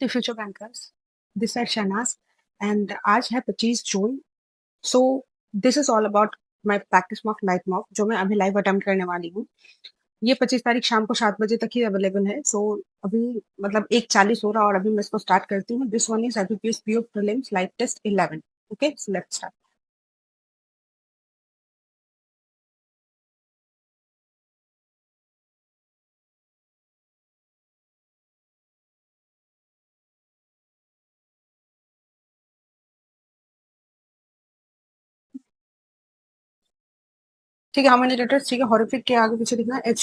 The Future Bankers. This is Shahnaz and आज है 25 जून. So this is all about my practice mock live mock जो मैं अभी लाइव अटेम्प्ट करने वाली हूँ. ये 25 तारीख शाम को 7 बजे तक ही अवेलेबल है. सो अभी मतलब 1:40 हो रहा और अभी मैं इसको स्टार्ट करती हूँ. This one is IBPS PO prelims live test 11. Okay, so let's start. ठीक है, हाउ मेनी लेटर्स? ठीक है, हॉरिफिक के आगे पीछे लिखना है H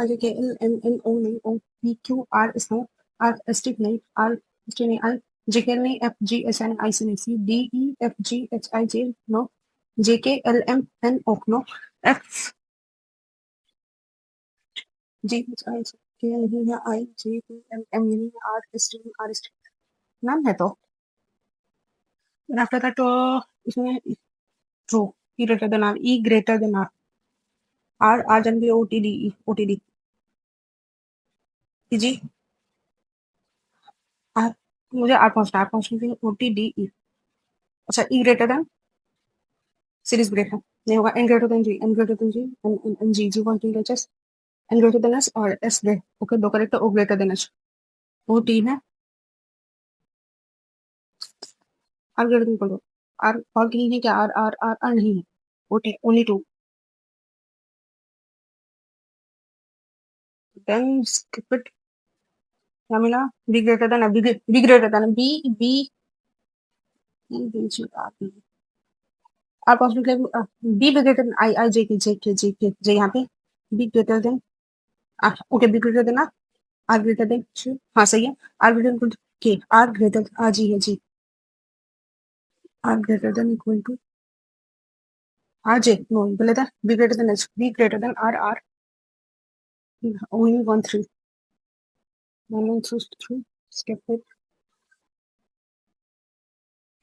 जी के L M N O नहीं, O P Q R snow, R stick नहीं, R स्टिक नहीं, I J K नहीं, F G S N I C नहीं, C D E F G H I J no, J K L M N O no, F G H I J K नहीं है, I J K L M नहीं है, R stick नाम है तो. After that इसमें true, E greater than R, E greater than R, R जन भी O T D E O T D जी. R मुझे R पहुंचना चाहिए O T D E. अच्छा, E greater than series break है, नहीं होगा. N greater than G, N greater than G, N G, G one T H S, N greater than S और S break. Okay, दो correct. O greater than H, O T है. R greater than करो. R और नहीं है क्या? R नहीं है. O T only two. Then skip it. क्या मिला? B greater than B greater than B B B G R B. R possible B greater than I J K यहाँ पे B greater than. Okay, B greater than R greater than. हाँ सही है. R greater than K, R greater G है G. R greater than equal to R J. No, गलत है. B greater than H. B greater than R. Only 1 3. 1 1 2 3. Skip it.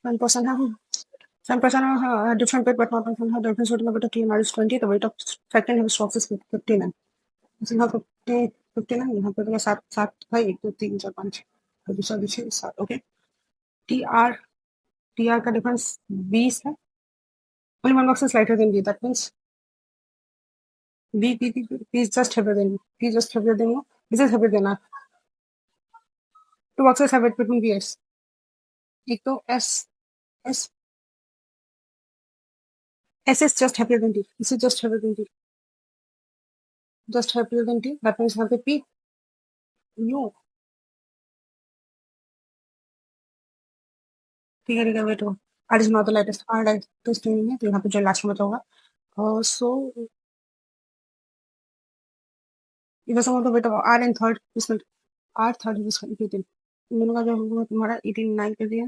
1% have 10% have different weight, but not different have different weight. But T minus 20. The weight of second have stocks is 59. So यहाँ 59. यहाँ पे तो 7 है. 1 2 3 4 5 दूसरा 6 7. Okay. TR का difference 20 है. Only one box is lighter than B. That means B is just heavier than you. B is just heavier than you. This is heavier than R. Two boxes have weight between B S. एक तो S is just heavier than D. This is just heavier than D. Just heavier than D. That means यहाँ पे P U. ठीक है, wait हो. R is not the lightest. R lightest नहीं है, तो यहाँ पे जो लास्ट में होगा. So it was about the weight of R in third. इसमें R third is 18. इन दोनों का जो होगा तुम्हारा 89 के लिए.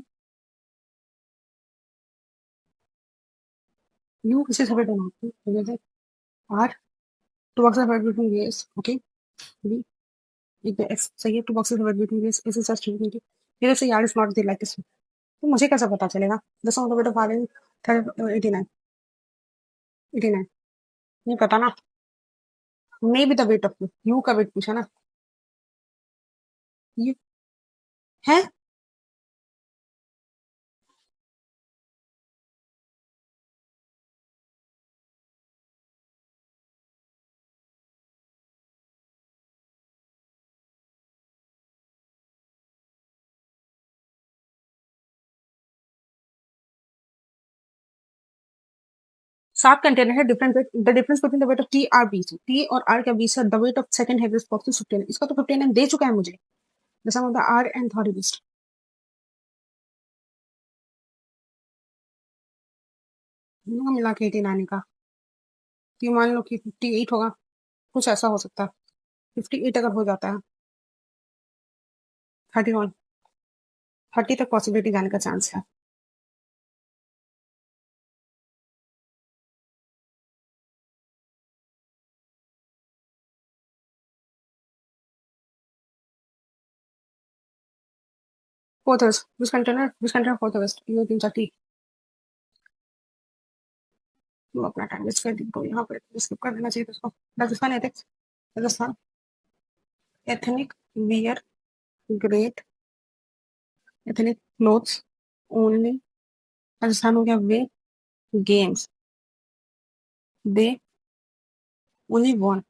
U is heavier than R. R. Two boxes have weight between B S. Okay. B. एक X सही है. Two boxes have weight between B S. S is just heavier than D. ये तो R is not the lightest. तो मुझे कैसे पता चलेगा? The sum of the weight of R in third 89. नहीं पता ना. Maybe the weight of U का वेट पूछा ना. ये है. सात कंटेनर है. Different weight. The difference between the weight of T R B से टी और आर के बीच से the weight of second heaviest box is 15. इसका तो 15 दे चुका है मुझे. The sum of the R and third heaviest मिला के 18 आने का. तो मान लो कि 58 होगा. कुछ ऐसा हो सकता है. 58 अगर हो जाता है 31 30 तक पॉसिबिलिटी जाने का चांस है. फोर्थ विच कंटेनर फोर्थ हेवीएस्ट. ये 3 4 टी. अपना टाइम वेस्ट कर दी तो यहाँ पर स्किप कर देना चाहिए. उसको Rajasthan ethics. Rajasthan ethnic wear great, ethnic, clothes, only, Rajasthan हो गया, way, games, they, only one,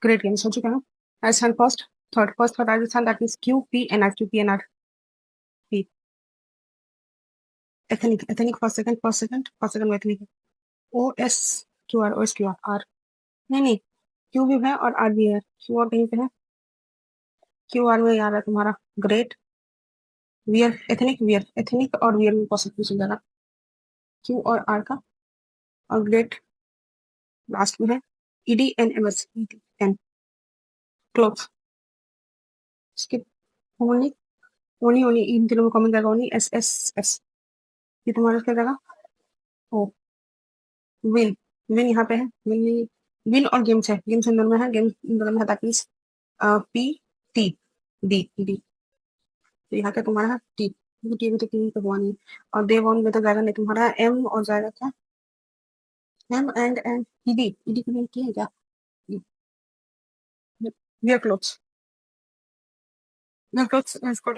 great games हो चुका है। Rajasthan first, third, first for Rajasthan, that means Q P N R, Q P N R P. Ethnic, ethnic first second, first second, first second में ethnic, O S Q R, O S Q R, R, नहीं नहीं, Q भी है और are भी है, Q R कहीं पे है, क्यू आर में याद है तुम्हारा, great, wear, ethnic wear, ethnic और वियर में पॉसिबल हो जाएगा, क्यू और आर का, और ग्रेट लास्ट में है, ED N M S, ED N, cloth, skip, only, only, only इन तीनों में कॉमन जाएगा, ओनली, एस एस एस, ये तुम्हारा क्या जाएगा, ओ, विन, विन यहाँ पे है, विन, विन और गेम्स है, गेम्स इन दोनों में है, गेम्स इन दोनों में है, that means P T D D, तो यहाँ क्या तुम्हारा है टी, टी भी तो टी तो हुआ नहीं, और दे वन में तो जाएगा नहीं तुम्हारा, एम और जाएगा क्या, एम एंड ईडी, ईडी के लिए की है क्या, वियर क्लोथ्स, वियर क्लोथ्स इसको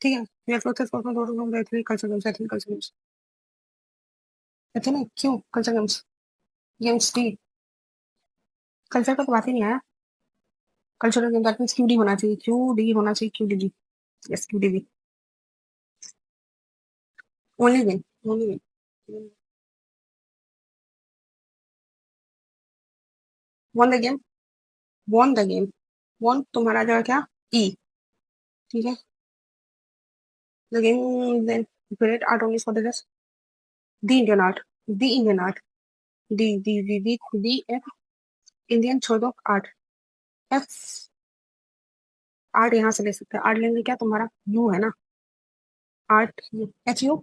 ठीक है, वियर क्लोथ्स इसको culture games, ethnic culture games, ethnic क्यों culture games, games T, culture का तो बात ही नहीं आया, cultural game that means QD होना चाहिए, क्यूडी होना चाहिए, QD, yes QD, only win, only win, won the game, won the game, won तुम्हारा जो है क्या, ई, ठीक है, the game then great art only for the rest, the Indian art, the Indian art, the F, Indian छोड़ दो, art, F, art यहाँ से ले सकते हैं, आर्ट लेंगे क्या तुम्हारा, यू है ना, आर्ट, एच यू,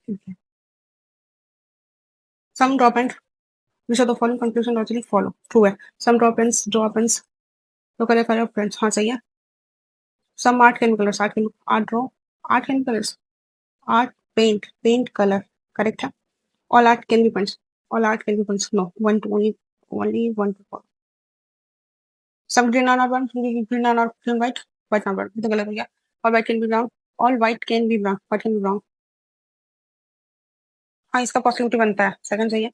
ठीक है, some drop and which are the following conclusion logically follow, true है, सम ड्रॉप एंड तो करे फ्रेंड्स, हाँ सही है, some art chemicals, art draw, art chemicals, art paint, paint color, correct है, all art can be punched, all art can be punched, no, one to only one to four, some green are not one, green are not green, white, white not one, ये तो गलत हो गया, all white can be brown, all white can be brown, white can be brown, हाँ इसका possibility बनता है, second सही है,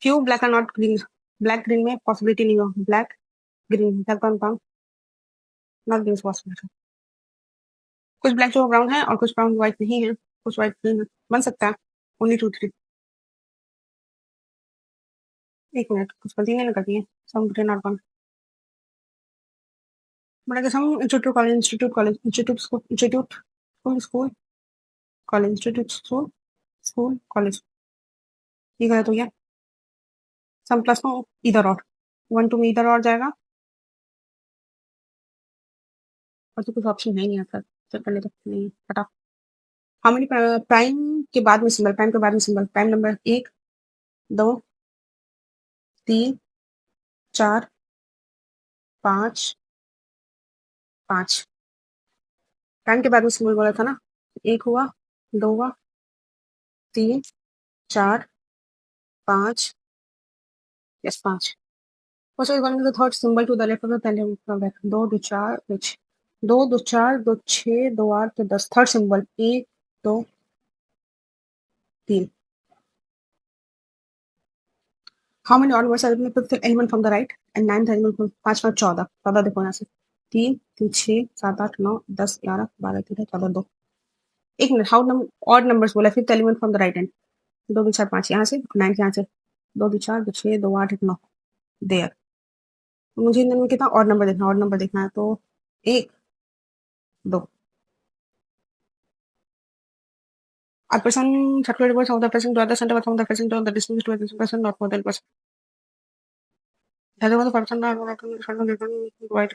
few black are not green, black green में पॉसिबिलिटी नहीं हो, black green, black brown, not green possibility, कुछ ब्लैक जो ब्राउन है और कुछ ब्राउन व्हाइट नहीं है, कुछ व्हाइट ग्रीन है, बन सकता है, ओनली टू थ्री, एक मिनट कुछ गलती नहीं करती है, सम ग्रीन और वन, बड़ा some institute college, institute college, institute school, institute school, school college, institute school, school college, ये गलत हो गया, सम प्लस में इधर और, वन टू में इधर और जाएगा, और तो कुछ ऑप्शन है नहीं आता, चल कर लेते नहीं हटा, हाउ मेनी, प्राइम के बाद में सिंबल, प्राइम के बाद में सिंबल, प्राइम नंबर एक, दो, तीन, चार, पाँच, पाँच, प्राइम के बाद में सिंबल बोला था ना, एक हुआ, दो हुआ, तीन, चार, पाँच, यस पाँच, also is the third symbol to the left of the pendulum from back, दो दो चार which, दो दो चार दो छः दो आठ तो 10, थर्ड सिंबल, एक, दो, तीन, how many odd words are there, fifth element from the right and ninth element from, पाँच में 14, 14 देखो यहाँ से, तीन, तीन, छः, सात, आठ, नौ, 10, 11, 12, 13, 14, दो, एक मिनट, हाउ ऑड नंबर्स बोला, fifth element from the right hand, दो दो चार पाँच यहाँ से, नाइन यहाँ से, दो दो चार दो छः दो आठ एक नौ, देयर, मुझे इनमें कितना ऑड नंबर देखना, ऑड नंबर देखना है तो एक, दो, a person circulate words of the person to other center from the person to the distance to the person not more than person, ज़्यादा मतलब person ना वाइट,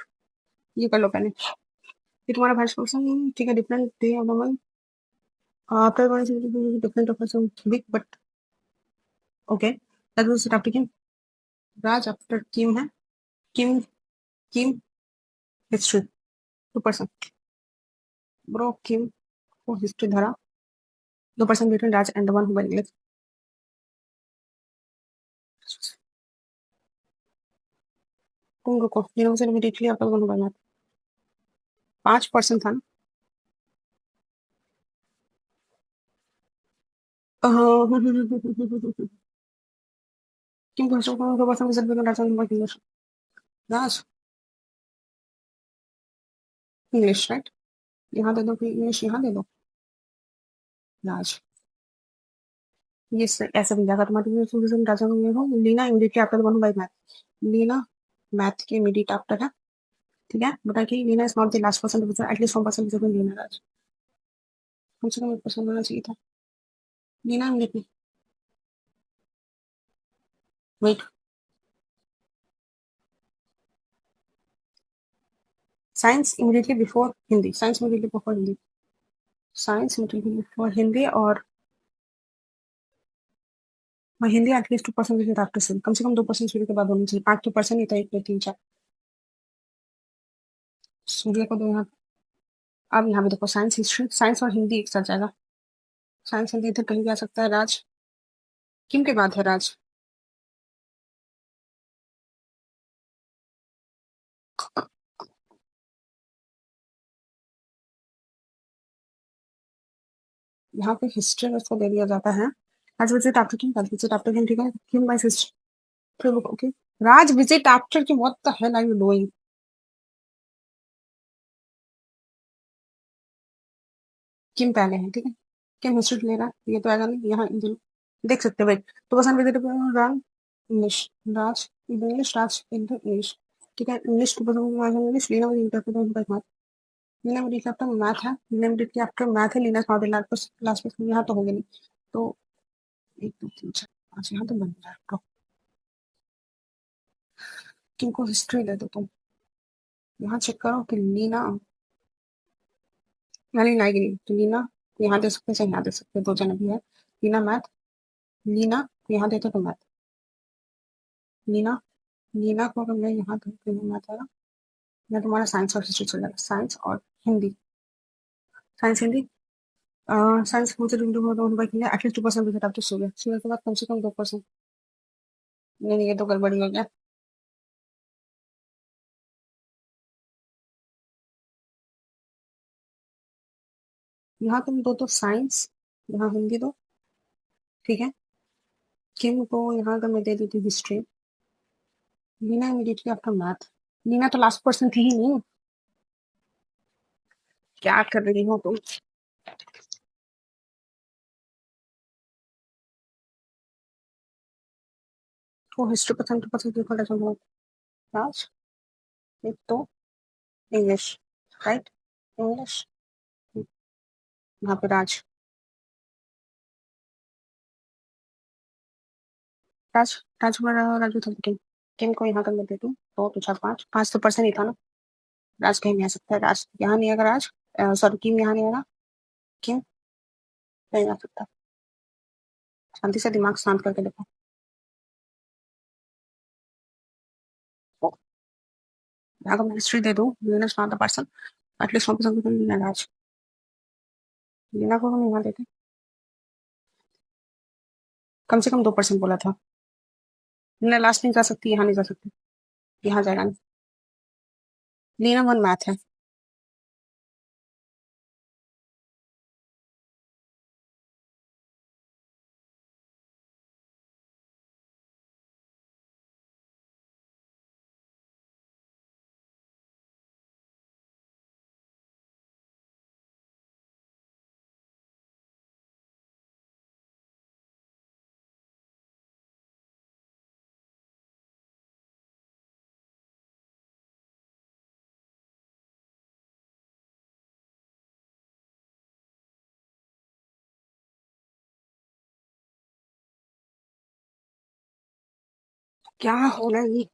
ये कर लो पहले, ये तुम्हारा फर्स्ट पर्सन ठीक है, different day of the month, after one different of person week but okay, that was after Kim, Raj after Kim है, Kim, Kim history, two person, bro Kim को हिस्ट्री धरा, दो person between Raj and the one who well, तुम रुको, लीना मुझे immediately आपका बनूंगा मैं। 5% था ना? क्यों क्वेश्चन को पसंद रिजल्ट में data number English Raj English right. यहाँ दे दो कि इंग्लिश यहाँ दे दो राज। ये ऐसे बन जाएगा तुम्हारी रिजल्ट डाटा नंबर हो Leena immediately after one by math. Leena math के इमीडिएट आफ्टर है। ठीक है बता कि Leena is not the last person to एटलीस्ट 1% रिजल्ट लीना राज। कम से कम 1% होना चाहिए था। Leena immediately wait. Science immediately before Hindi. Science immediately before Hindi. Science immediately before Hindi और मैं हिंदी एटलीस्ट 2% विद आफ्टर से कम से कम 2% सूर्य के बाद होनी चाहिए। 5% नहीं था 1 2 3 4। सूर्य को दो यहाँ। अब यहाँ पे देखो साइंस हिस्ट्री साइंस और हिंदी एक साथ जाएगा। साइंस हिंदी इधर कहीं भी आ सकता है राज। किम के बाद है राज। यहाँ पे हिस्ट्री उसको दे दिया जाता है। आज विजिट आफ्टर किम आज विजिट आफ्टर किम ठीक है किम बाय हिस्ट्री फिर okay. Raj visit after Kim what the hell are you doing. Kim पहले है ठीक है। किम हिस्ट्री ले रहा है ये तो आएगा नहीं यहाँ इन दोनों देख सकते हो भाई। तो पसंद visit Raj English Raj English Raj English ठीक है इंग्लिश टू पसंद English Leena with interpret Leena medical after math है। लीना मेडिकल आफ्टर मैथ है। लीना नॉट लास्ट पर्सन यहाँ तो होंगे नहीं। तो 1 2 3 4 5 यहाँ तो बन रहा है तो किनको हिस्ट्री दे दो तुम। यहाँ चेक करो कि लीना यहाँ लीना आएगी नहीं तो लीना यहाँ दे सकते हैं यहाँ दे सकते हैं 2 जन भी है। लीना मैथ लीना यहाँ देते तो मैथ लीना लीना को अगर मैं यहाँ दूँ तो मैथ आएगा या तुम्हारा साइंस और हिस्ट्री चल जाएगा। साइंस और हिंदी साइंस हिंदी साइंस मुझे एटलीस्ट 2% विजिट आफ्टर सूर्य सूर्य के बाद कम से कम 2%। नहीं नहीं, ये तो गड़बड़ी हो गया। यहाँ तुम दो तो साइंस यहाँ हिंदी दो ठीक है। किम को यहाँ का मैं दे देती history. Leena immediately after math. Leena तो लास्ट पर्सन थी ही नहीं। क्या कर रही हो तुम। तो हिस्ट्री पसंद तो पसंद क्यों कर राज एक तो इंग्लिश राइट इंग्लिश यहाँ पे राज राज राज राजू था किम। किम को यहाँ कर मैं दे दूँ 2 2 4 5 5 तो पर्सन ही था ना। राज कहीं नहीं आ सकता है। राज यहाँ नहीं आएगा राज सॉरी किम यहाँ नहीं आएगा। किम नहीं आ सकता। शांति से दिमाग शांत करके देखो। अगर मैं हिस्ट्री दे दूँ लीना नॉट द पर्सन एटलीस्ट 1% लीना राज। लीना को हम यहाँ देते कम से कम 2% बोला था। लीना लास्ट नहीं जा सकती यहाँ नहीं जा सकती। यहाँ जाएगा नहीं। लीना वन मैथ है। क्या हो रहा है ये।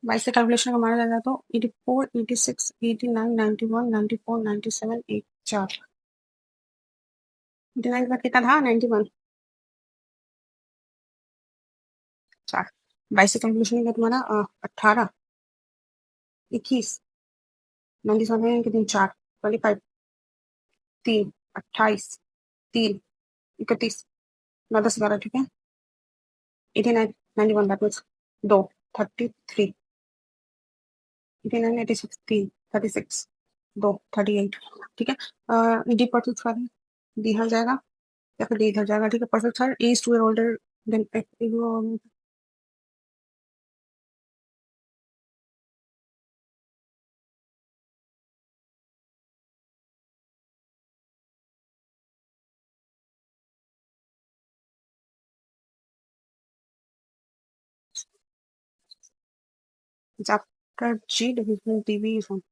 बाईस से कैलकुलेशन का मारा जाएगा तो 84 86 89 91 94 97 एक 4 89 का कितना था 91 4। 22 से कैलकुलेशन का तुम्हारा 18 21 97 के दिन 4 25 3, 28, 3, 31, 9, 10, 11, ठीक है। 89, 91, that means 2, 33, 89, 86, 3, 36, 2, 38, ठीक है। डी परफेक्ट स्क्वायर डी हट जाएगा या फिर डी इधर जाएगा, ठीक है। Perfect square A is 2 year older then after G division TV is on.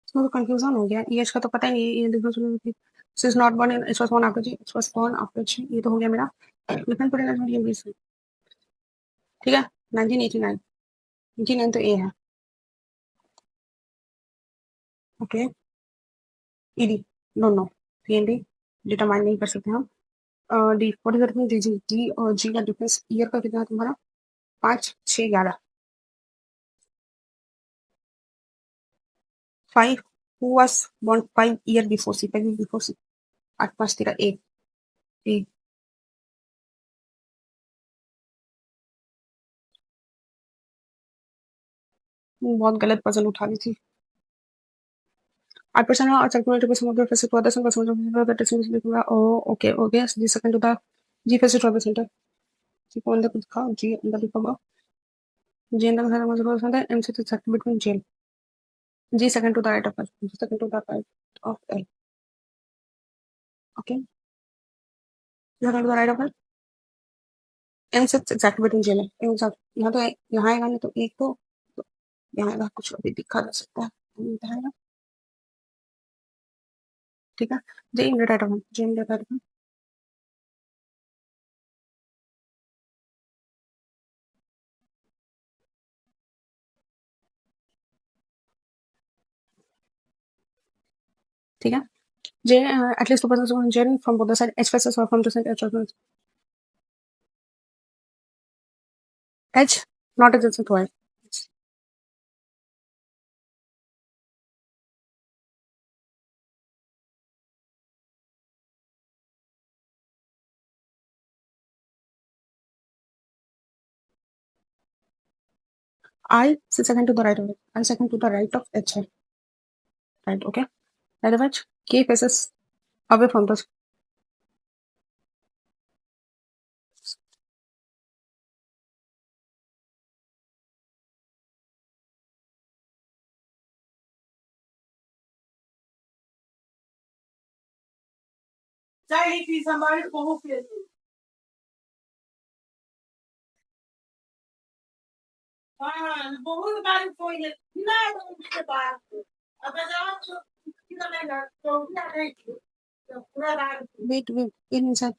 इसमें तो कंफ्यूजन हो गया, एज का तो पता ही नहीं है, ये देखो सुनो कि this is not born in it was born after G, it was born after G, ये तो हो गया मेरा। डिफरेंट पड़ेगा ये भी इसमें, ठीक है। 1989, 89 तो ए है, okay. ED no no, PND determine नहीं कर सकते हम। D what is that mean, D G, D और जी का डिफरेंस ईयर का कितना है तुम्हारा, 5, 6, 11, 5 who was born 5 year before C, 5 year before सी, 8, 5 तेरा ए, ए बहुत गलत पजल उठा ली थी। 8% और calculate percent of the facet to others and percent of the testing is लिखूंगा। Okay okay, G second to the G facet to other center, G को अंदर कुछ खाओ, जी अंदर लिखूंगा, जी अंदर सारा मजबूत होता है, एम से exact between gel, G second to the right of L, G second to the right of L, okay. Second to the right of L, M से exact between जेल है, एम साथ यहाँ तो यहाँ आएगा नहीं तो एक तो यहाँ आएगा, कुछ अभी दिखा जा सकता है, आएगा, ठीक है। G in right of L, G in right of L, ठीक है। जे एटलीस्ट 2% jail from both the side, H faces और from the side H not adjacent to I. I second to the right of it. I second to the right of H. Right, okay. Right of H. K faces away from the wait, inside.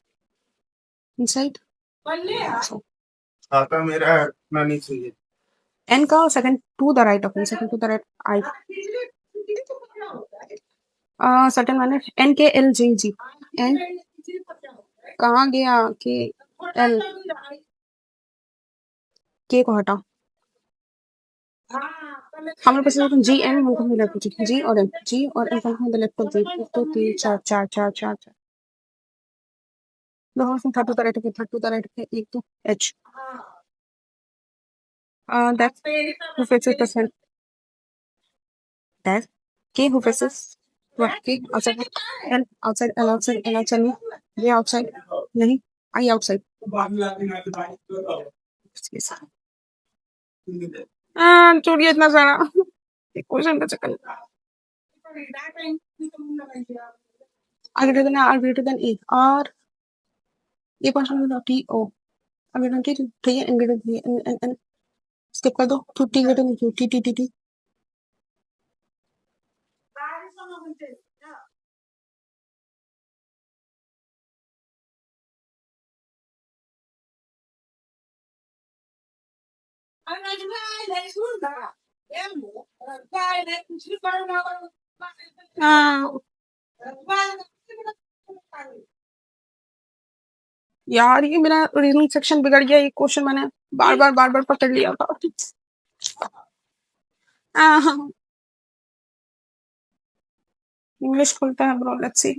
Inside. So, आता मेरा इतना नहीं चाहिए। N का second to the right of N, second to the right I. certain मैंने N K L J G N कहाँ गया K L K को हटा, हमारे पास जी एम हमको मिला कुछ जी और एम, जी और एम हमको मिला लेफ्ट ऑफ जी, 1 2 3 4 4 4 4 4 दो हम थर्ड टू द राइट के, थर्ड टू द राइट के, एक तो H that's who faces the center, that K who faces what, K outside L outside L outside L outside me, J outside नहीं, I outside छोड़िए इतना सारा question का चक्कर। R greater than R greater than A. R A possible T O. R greater than T T N greater than N skip कर दो तो T greater than Q T T T T. यार ये मेरा reasoning section बिगड़ गया ये question मैंने बार बार पकड़ लिया था इंग्लिश खुलता है bro let's see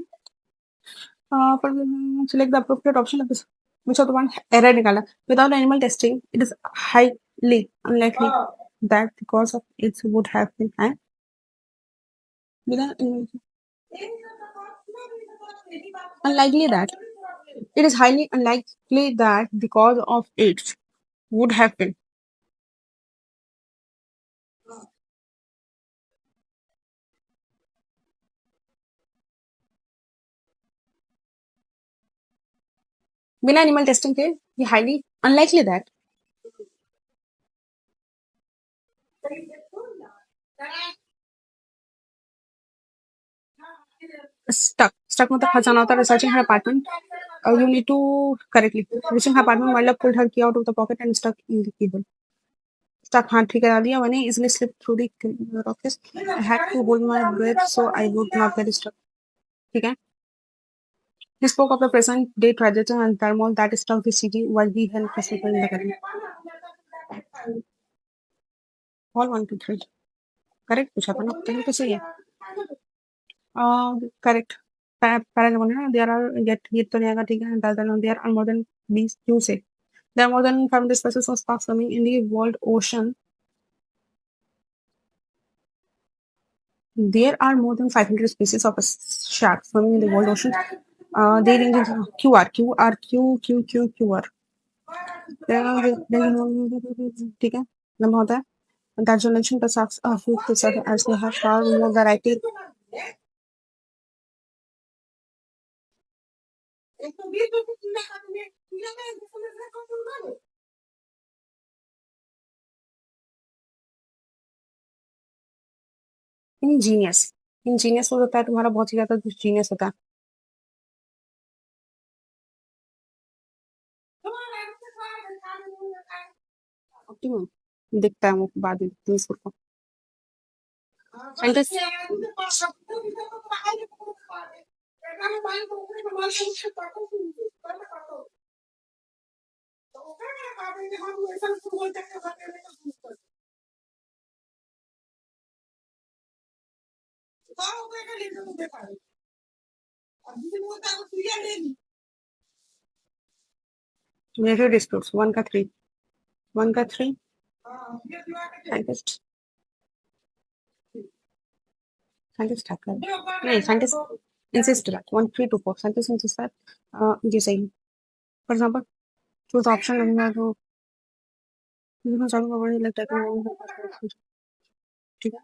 select the appropriate option of this which of the one error निकाला without animal testing it is highly unlikely that the cause of it would have been without unlikely that it is highly unlikely that the cause of AIDS would have been बिना animal testing के ये highly unlikely that stuck मतलब फंस जाना होता है researching her apartment you need to correctly reaching her apartment Malak pulled her key out of the pocket and stuck in the keyhole stuck हाँ ठीक करा दिया मैंने easily slipped through the office I had to hold my breath so I would not get stuck ठीक है he spoke of the present day tragedy and turmoil that struck the city while we helped people in the current all 1 2 3 correct पूछा था ना तो सही है correct para बोले ना देयर आर ये तो नहीं आएगा ठीक है देयर आर मोर देन 20 क्यों से there are more than 500 species of sharks swimming in the world ocean there are more than 500 species of sharks swimming in the world ocean they range in QR ठीक है लंबा होता है that generation the sharks are food to serve as they have far more variety ingenious ingenious होता है तुम्हारा बहुत ही ज्यादा genius होता है ऑप्टिमम दिखता है मुझे बाद में इसको साइंटिस्ट मेजर डिस्प्यूट्स 1 का 3 साइंटिस्ट साइंटिस्ट हैकर नहीं scientist insist that 1 3 2 4 scientists insist that ये सही है for example choose option लगना तो इसमें चालू का बड़ी लगता है ठीक है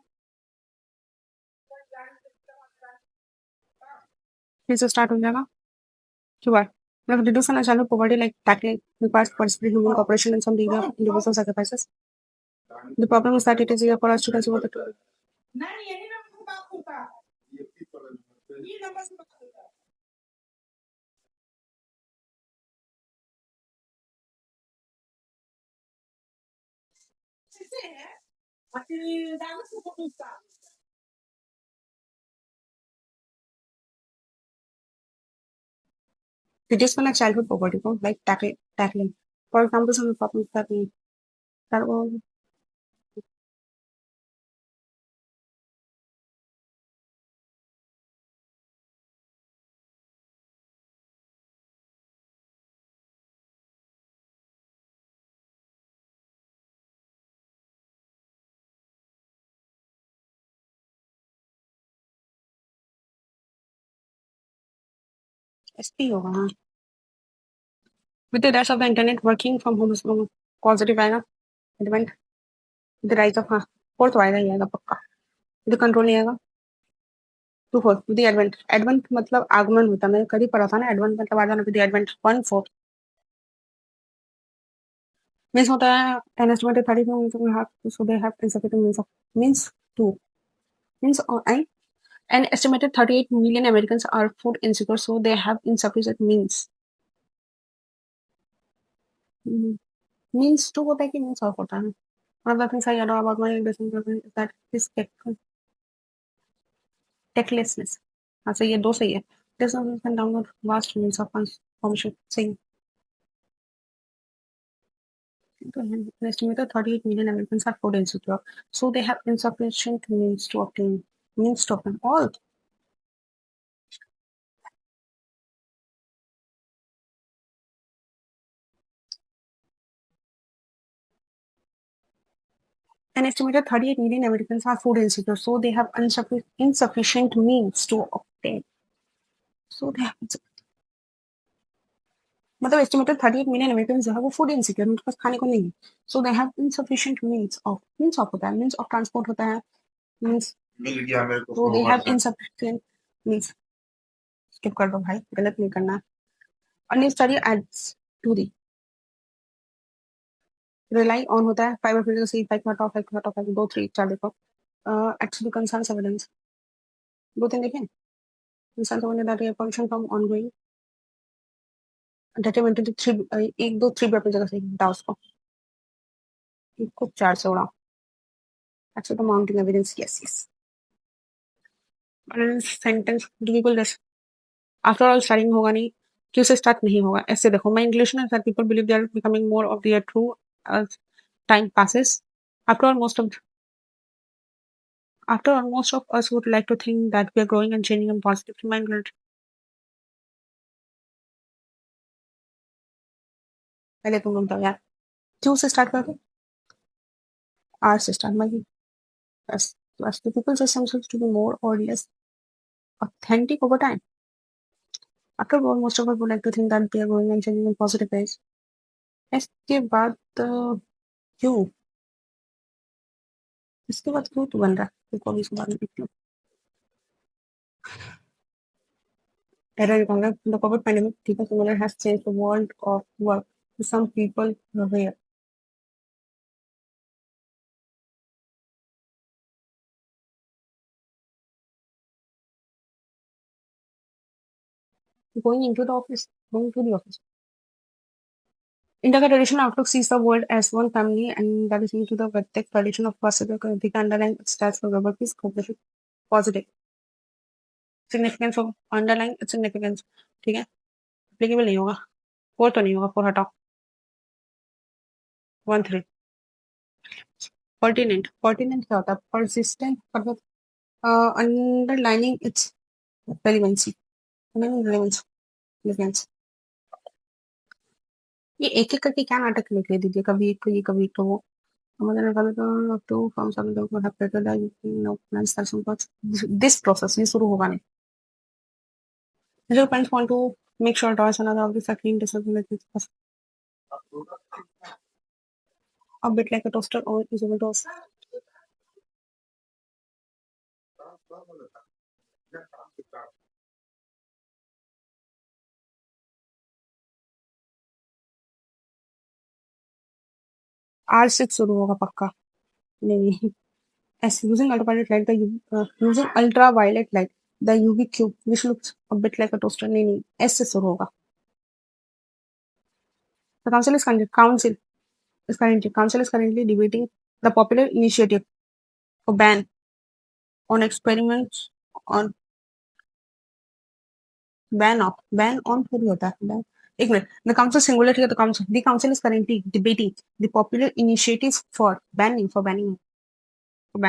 फिर से स्टार्ट हो जाएगा क्यों बार like reduce and channel poverty like tackling requires participatory human cooperation and some degree of individual sacrifices the problem is that it is easier for us to consume the tool reduce and childhood poverty like tackling for example some problems that will SP होगा हाँ with the dash of the internet working from home is positive आएगा element the rise of हाँ fourth आएगा ये आएगा पक्का the control नहीं आएगा two four with the advent, advent मतलब आगमन होता है, मैंने कभी पढ़ा था ना, एडवेंट मतलब आ जाना, विद द एडवेंट 1 4 मीन्स होता है an estimated 30 means we have, so they have insufficient means of, means 2 means an estimated 38 million Americans are food insecure, so they have insufficient means. Means to होता है कि means of होता है? One of the things I adore about my education is that his techlessness. हाँ सही है, दो सही है. This one can download vast means of information. सही. An estimated 38 million Americans are food insecure, so they have insufficient means to obtain all. An estimated 38 million Americans are food insecure, so they have insufficient means to obtain. So they have मतलब estimated 38 million American जो है वो food insecure, उनके पास खाने को नहीं है, so they have insufficient means of होता है, मींस ऑफ ट्रांसपोर्ट होता है, मींस मिल गया मेरे को, तो they have insufficient means. Skip कर दो भाई, गलत नहीं करना. अन्य study aids to the rely on होता है, फाइबर फिजिकल सी फाइव का टॉप फाइव दो थ्री चार देखो. एक्चुअली कंसर्न्स एविडेंस दो तीन देखें. Concerns evidence that we function from ongoing data three, एक दो थ्री पे जगह से बताओ उसको, इसको चार से उड़ाओ. Actually, the mounting evidence, yes. Sentence बिल्कुल जैसे आफ्टर ऑल स्टार्टिंग होगा नहीं, क्यों से स्टार्ट नहीं होगा. ऐसे देखो, my inclusion is that people believe they are becoming more of their true as time passes. After all, most of us would like to think that we are growing and changing and positive minded. पहले तुम लोग बताओ यार, क्यों से start करोगे, are से start माइए. Plus the people say themselves to be more or less authentic over time. After all, most of us would like to think that we are growing and changing in positive ways. इसके बाद क्यों, इसके बाद क्यों तो बन रहा है, देखो अभी इसके बाद में क्यों. Error कहूँगा, the COVID pandemic people similar has changed the world of work. To some people aware. Going into the office, going to the office. Indian traditional outlook sees the world as one family, and that is into the Vedic tradition of positive the underlying stats for work is cognition positive. Significance of underlying significance. ठीक है, applicable नहीं होगा, four तो नहीं होगा, four हटाओ. 1 3. Pertinent क्या होता है, persistent मतलब underlining its relevancy, relevance. ये एक-एक करके क्या नाटक लिख रहे दीजिए, कभी एक तो ये, कभी एक तो वो. To from some doctor have prated that no plans that some this process ये शुरू होगा नहीं. Your parents want to make sure toys and other objects are clean, disciplined, a bit like a toaster or usable toast. R6 शुरू होगा पक्का. नहीं, as using ultraviolet light, using ultraviolet light, the UV cube, which looks a bit like a toaster. नहीं, S से शुरू होगा. The council is currently debating the popular initiative for ban on experiments on ban on थोड़ी होता है ban. एक minute, the council singular है तो the council is currently debating the popular initiative for banning for ban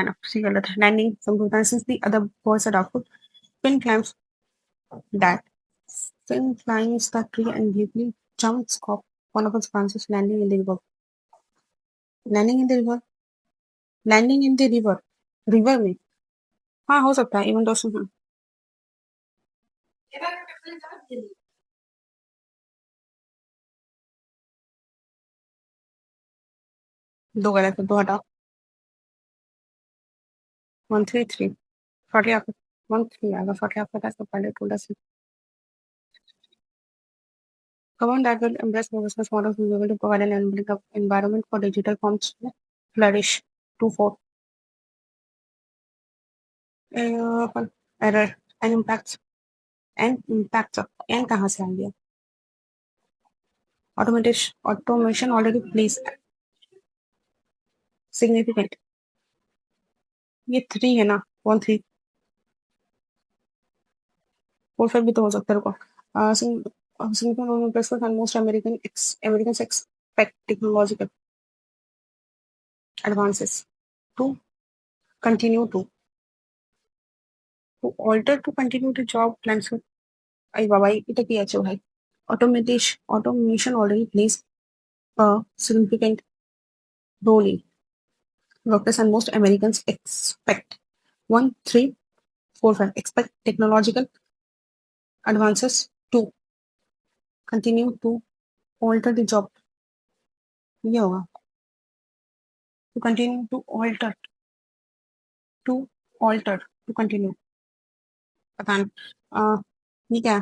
of सी गलत है, landing some since the other boys are doubtful. Finn climbs that Finn climbs the tree and deeply jumps off one of his branches, landing in the river. Landing in the river. Landing in the river. River में हाँ हो सकता है, even though दो गलत है, दो हटाओ. 1 3 3 40 आपको 1 3 आएगा फटाफट से पहले थोड़ा सा government that will embrace new business models will be able to provide an enabling environment for digital firms to flourish. 2 4 error and impacts and कहाँ से आ गया automation already plays significant ये 3 है ना 1 3 4 5 भी तो हो सकता है रुको significant role in press and most Americans expect technological advances to continue to alter to continue the job plans आई बाबा এটা কি আছে ভাই automation already plays a significant role in workplace and most Americans expect 1 3 4 5 expect technological advances to continue to alter the job ये होगा to continue to alter to continue पता नहीं ये क्या है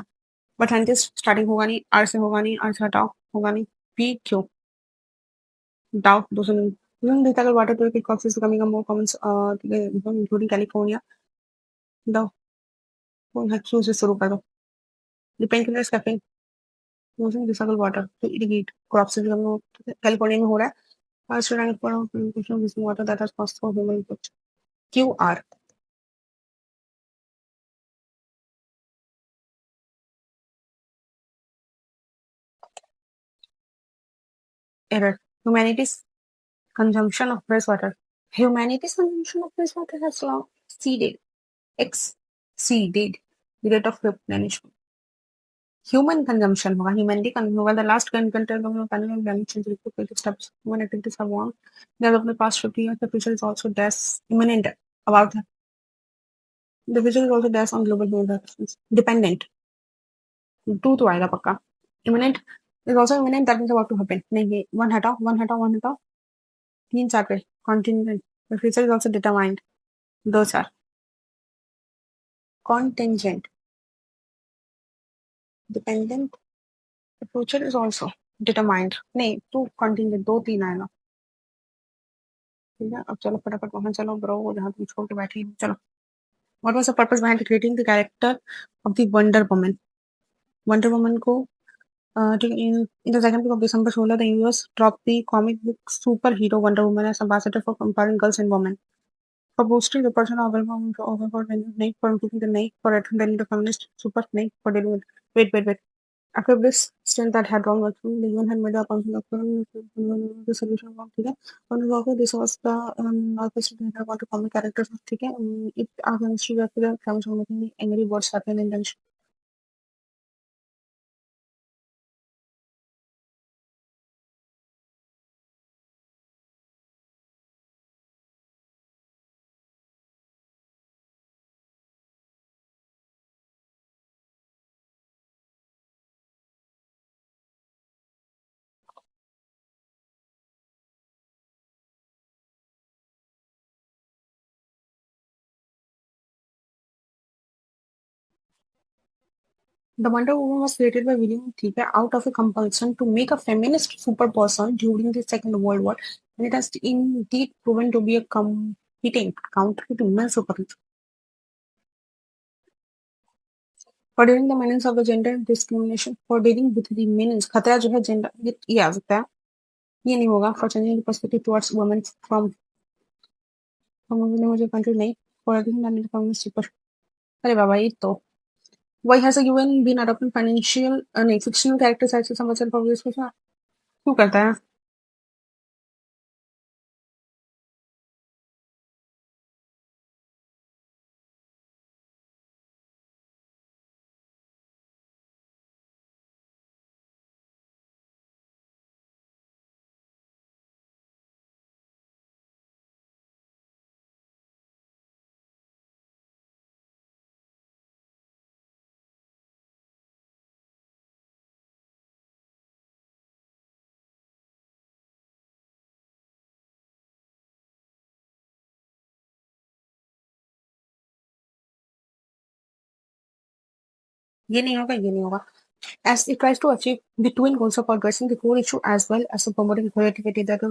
बट स्टार्टिंग होगा नहीं आर से होगा नहीं आर से हटाओ होगा नहीं पी क्यों डाउट दूसरे data का water purified coffee is becoming a more common including California the Hexus से शुरू करो the painkillers caffeine using recycled water to irrigate crops से हम लोग कैलिफोर्निया में हो रहा है first rank for using water that has cost for human input QR error humanity's consumption of fresh water humanity's consumption of fresh water has long exceeded the rate of replenishment human consumption होगा humanity होगा the last content of the panel climate change related steps human activities have warmed over the past 50 years the future is also less imminent about the future is also less on global human actions dependent to तो आएगा पक्का imminent is also imminent that means about to happen नहीं ये one हटाओ 3 4 पे contingent the future is also determined 2 4 contingent dependent the future is also determined नहीं to contingent 2 3 आएगा ठीक है अब चलो फटाफट वहां चलो ब्रो जहाँ तुम छोड़ के बैठी हो, चलो what was the purpose behind creating the character of the Wonder Woman को ठीक है in the second week of December 16 the US dropped the comic book superhero Wonder Woman as ambassador for empowering girls and women for boosting the person of women for overall नहीं for improving the नहीं for attending the feminist super नहीं for dealing with wait after this stint that had gone through, the UN had made a council of the solution of ठीक है और also this was the first thing about the comic characters ठीक है it against the comes from the angry words happen in the The Wonder Woman was created by William Thiebe out of a compulsion to make a feminist super person during the Second World War, and it has indeed proven to be a competing counter to male superheroes. For dealing the menace of the gender discrimination, for dealing with the menace, खतरा जो है gender ये आ सकता है ये नहीं होगा for changing the perspective towards women from मुझे country नहीं for everything that is feminist super अरे बाबा ये तो why has a UN been adopting financial नहीं fictional characters as some self obvious क्यों करता है ये नहीं होगा, ये नहीं होगा। As it tries to achieve the twin goals of addressing the core issue as well as promoting creativity that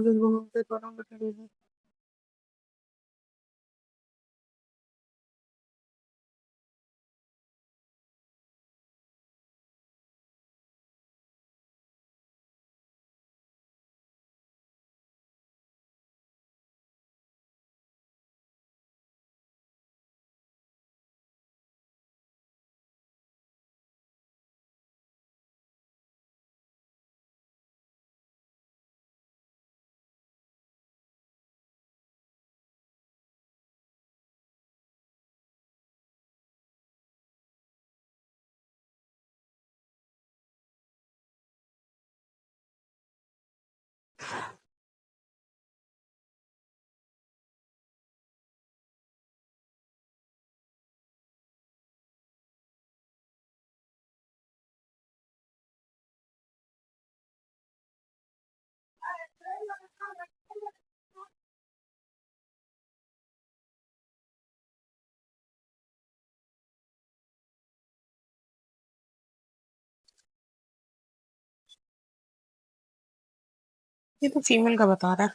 ये तो फीमेल का बता रहा है।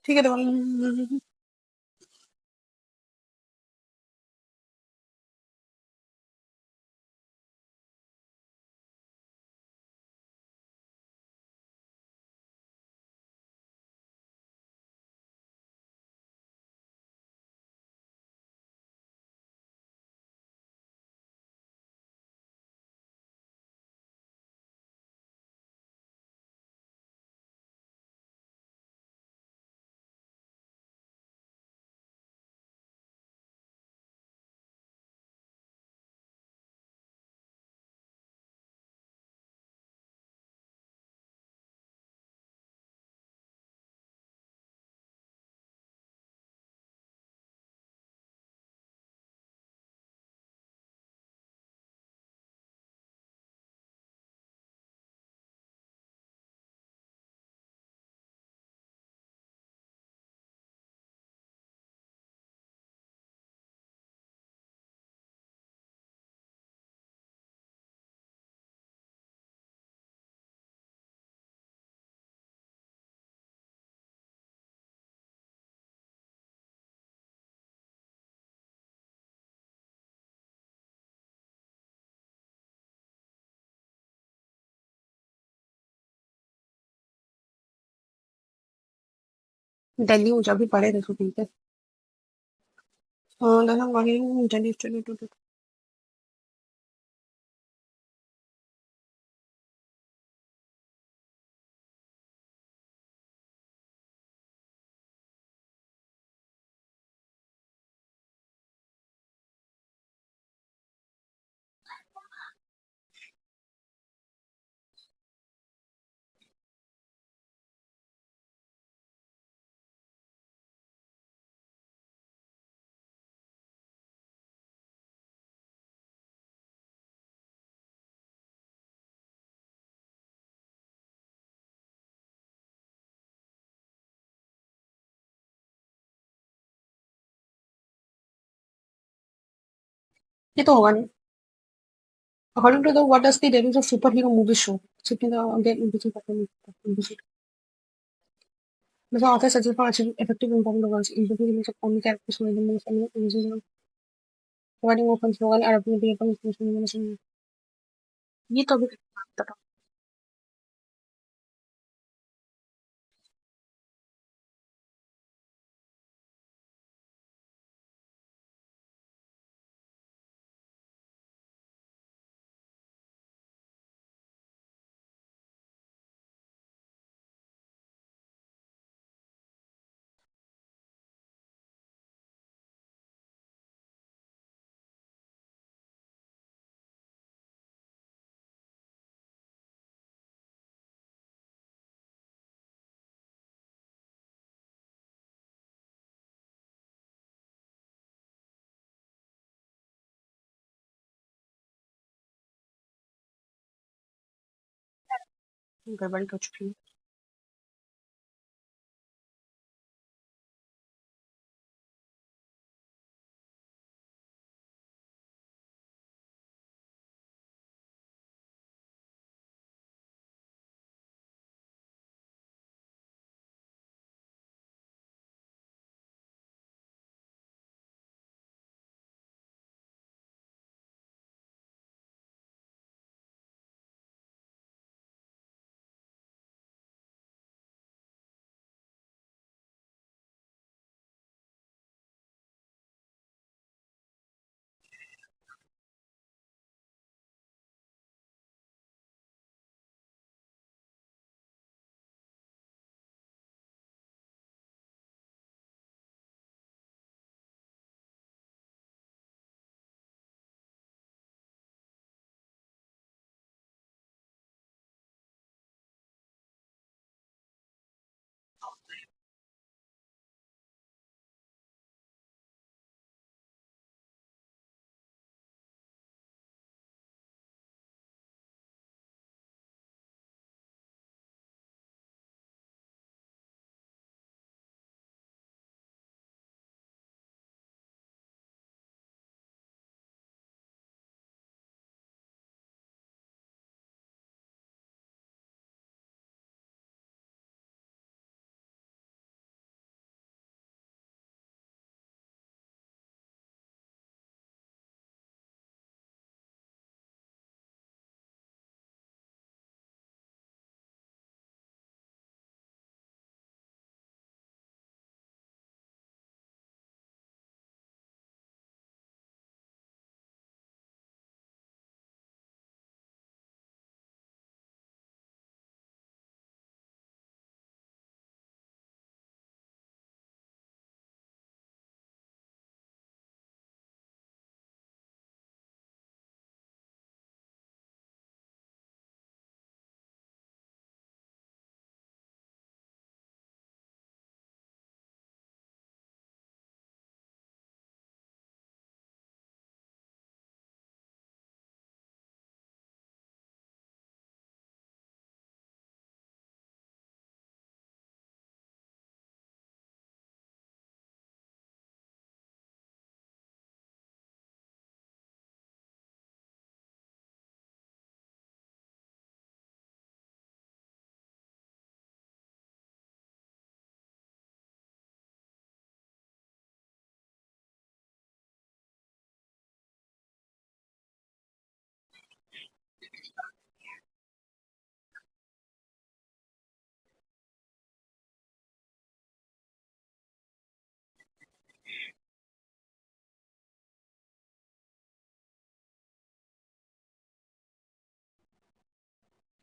ठीक है तो दिल्ली ऊंचा भी पड़े देखो ठीक है। हाँ दादा वही दिल्ली चलो तो ये तो होगा नहीं। According to the what does the reviews of superhero movies show? Sitting the again in the author suggests for achieving effective informing the words in the release of comic characters with the most and providing open slogan and the information ये तो अभी तक गड़बड़ हो चुकी है।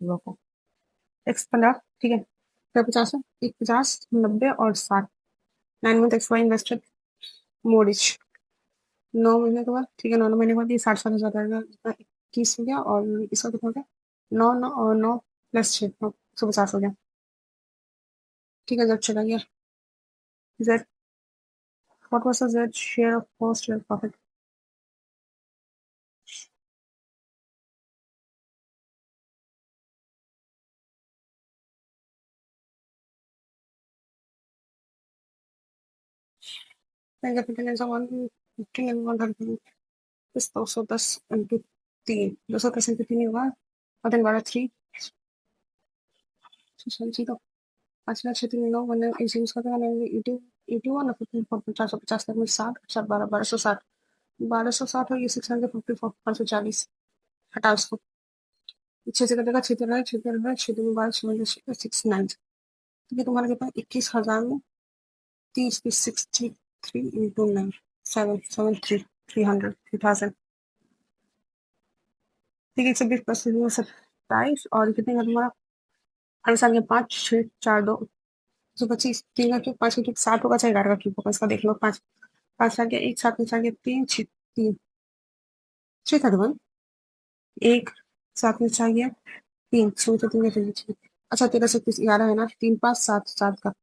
रोको x 15 ठीक है, फिर 50 है, एक 50 90 और 60 9 मंथ एक्स वाई इन्वेस्टेड मोडिज 9 महीने के बाद ठीक है, 9 महीने के बाद ये 60 60 हो जाएगा, 21 हो गया और इसका कितना हो गया 9 9 और 9 प्लस 6 150 हो गया ठीक है। जब चला गया Z what was the Z share of first year profit capital is 150 and 100 इस 210 इंटू 3 210 इंटू 3 होगा और देन 12 3 जी तो 5 6 3 9 मैंने इसे यूज करके मैंने 81 और 450 तक में 60 अच्छा 1260 1260 और ये 654 540 हटा उसको 6 से कटेगा 6 तेरह 6 तेरह 6 दूनी 12 6 69 तो ये तुम्हारे कितना 21,000 में 30 की 63 इंटू 9 773 300 3000 ठीक है 120% 27 और कितने का तुम्हारा हर साल के 5 6 4 2 125 3 का क्यूब 5 का क्यूब 7 होगा चाहे 11 का क्यूब होगा इसका देख लो 5 5 साल के 1 7 साल के 3 6 3 6 था एक 7 में चाहिए 3 6 3 का 3 अच्छा 13 से 11 है ना 3 5 7 7 का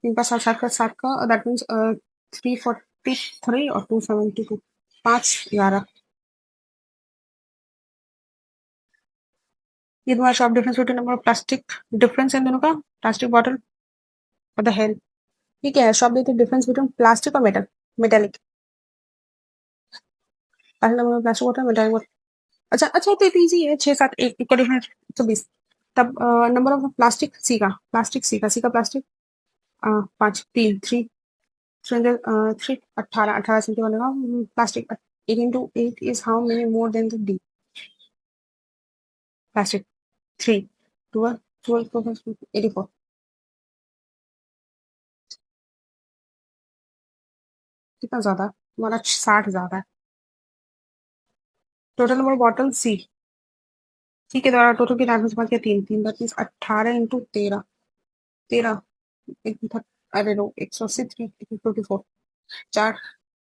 3 5 7 7 का दैट मीन्स 343 और 272 5 11 ये तुम्हारा shop difference between number of plastic difference है इन दोनों का प्लास्टिक बॉटल और द हेल ठीक है शॉप देते डिफरेंस बिटवीन प्लास्टिक और मेटल मेटेलिक पहले नंबर प्लास्टिक बॉटल मेटेलिक अच्छा अच्छा तो इजी है 6 7 एक इक्वल डिफरेंस 120 तब नंबर ऑफ प्लास्टिक सी का प्लास्टिक 5 3 3 3 18 18 सेंटी बनेगा plastic 8 into 8 is how many more than the D plastic 3 12 12 84 कितना ज्यादा हमारा 60 ज्यादा है टोटल नंबर बॉटल सी के द्वारा टोटल की डायमेंशन बात किया 3 3 दैट मींस 18 into 13 13 अरे no 180 3 24 4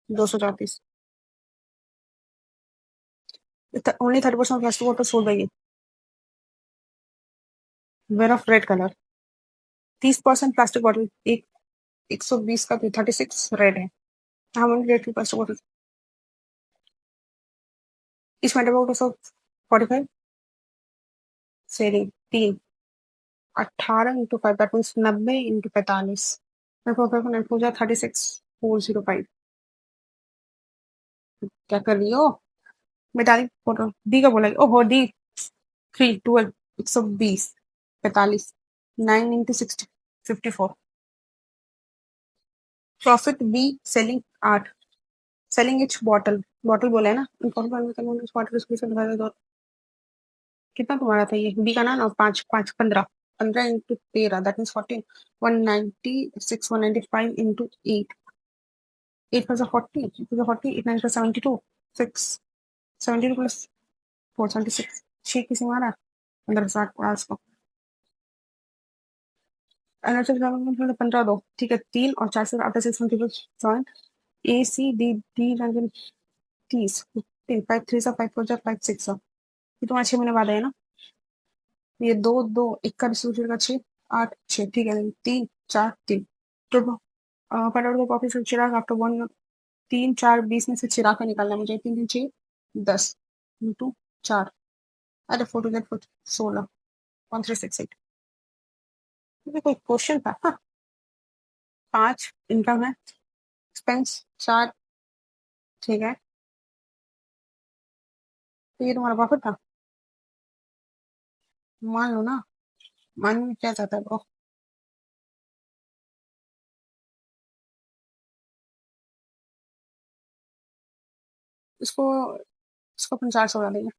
234 only 30% of plastic water sold by you were of red color 30% plastic bottle एक 120 का 36 रेड है how many red plastic bottles इस metal bottle of 45 selling 3 18 into 5 that means 90 into 45 net हो जाए 36 405 क्या कर रही हो मेटालिक फोटो डी का बोला ओहो D 3 12 120 45 9 into 60 54 profit be selling 8 selling etch bottle bottle बोला है ना कितना तुम्हारा था ये बी का ना 5 5 15 15 into 13 that means 14 196 195 into 8 8 was a 40 8 was a 40 8 9 was 72 6 72 plus 476 6 किसी मारा 15,000 क्लास को एनर्जी मतलब 15 दो ठीक है 3 और 4 से after 6 multiple join A C D D Ranjan 30 5 3 से 5 4 जा 5 6 ये तुम्हारा 6 महीने बाद है ना ये 2 2 1 का डिस्ट्रीब्यूटर का 6 8 6 ठीक है 3 4 3 तो फटाफट को कॉपी से चिराग आफ्टर 1 3 4 20 में से चिराग का निकालना है मुझे 3 3 6 10 इंटू 4 अरे 4 टू 16 1368 ये कोई क्वेश्चन था हाँ 5 इनकम है एक्सपेंस 4 ठीक है तो ये तुम्हारा प्रॉफिट था मान लो ना मान में क्या चाहता है ब्रो इसको इसको अपन 400 उड़ा देंगे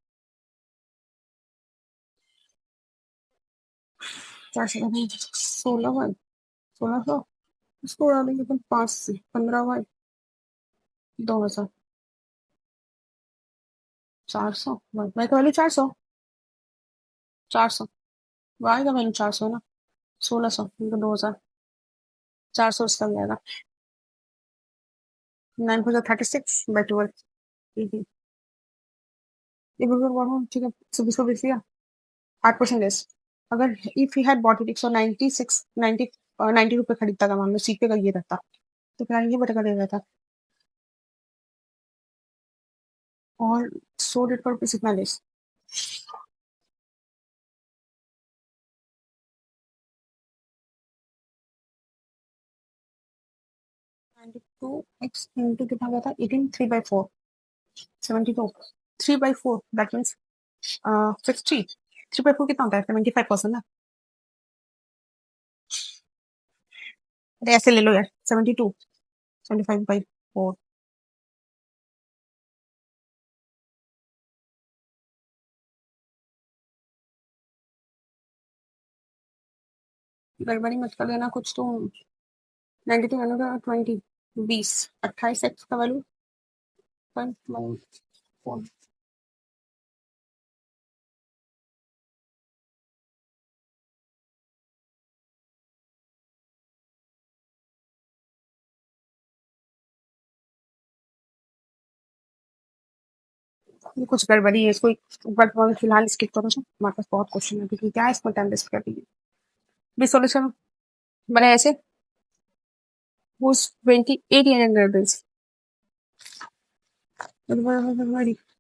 400 16 हुआ 1600 इसको उड़ा देंगे अपन 5 से 15 हुआ 2000 400 मैं तो वाली 400 400 वाई का वैल्यू 400 है ना, 1600 इनको 2000, 400 इसका हो जाएगा। 9 4 36/12 18। ये बिल्कुल बोलो ठीक है, 120 दिया, 8% लेस। अगर if he had bought it 196 90 90 रुपए खरीदता था, मान लो सीपे का ये रहता, तो क्या ये बटेगा दे रहता, और 100 डेट पर रुपये कितना लेस। 92x इंटू कितना हुआ था, 18 3/4 72 3/4 दैट मीन्स 60 3/4 कितना होता है, 75% ना। अरे ऐसे ले लो यार, 72 75/4। गड़बड़ी मत कर लेना कुछ तो। 92 मैंने कहा 20 20 28 एक्स का वैल्यू 0.14। ये कुछ गड़बड़ी है, इसको एक बार फिलहाल स्किप करो। हमारे पास बहुत क्वेश्चन है, क्योंकि क्या है इसमें टाइम वेस्ट कर रही है। भी सॉल्यूशन बने ऐसे, वो 28 ईयर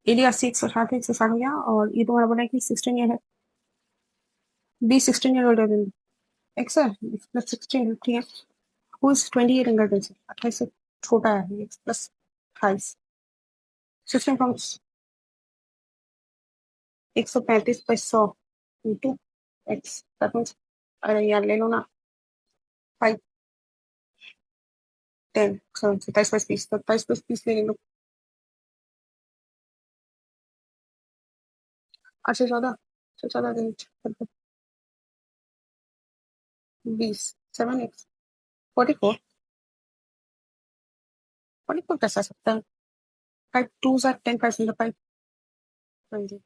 एरिया 660 160 हो गया, और ये तुम्हारा बना कि 16 ईयर है, B 16 year older than X है प्लस 16 ठीक है। हु इज 28 यंगर देन 28 से छोटा है x plus 28, 16 from 135/100 into x that means, अरे यार ले लो ना, 5 10 27/30 27/30 ले लो, 8 से 14 से 14 दिन 20 7x 44 44 कैसा सकता है, 5 2s are 10 5 5 20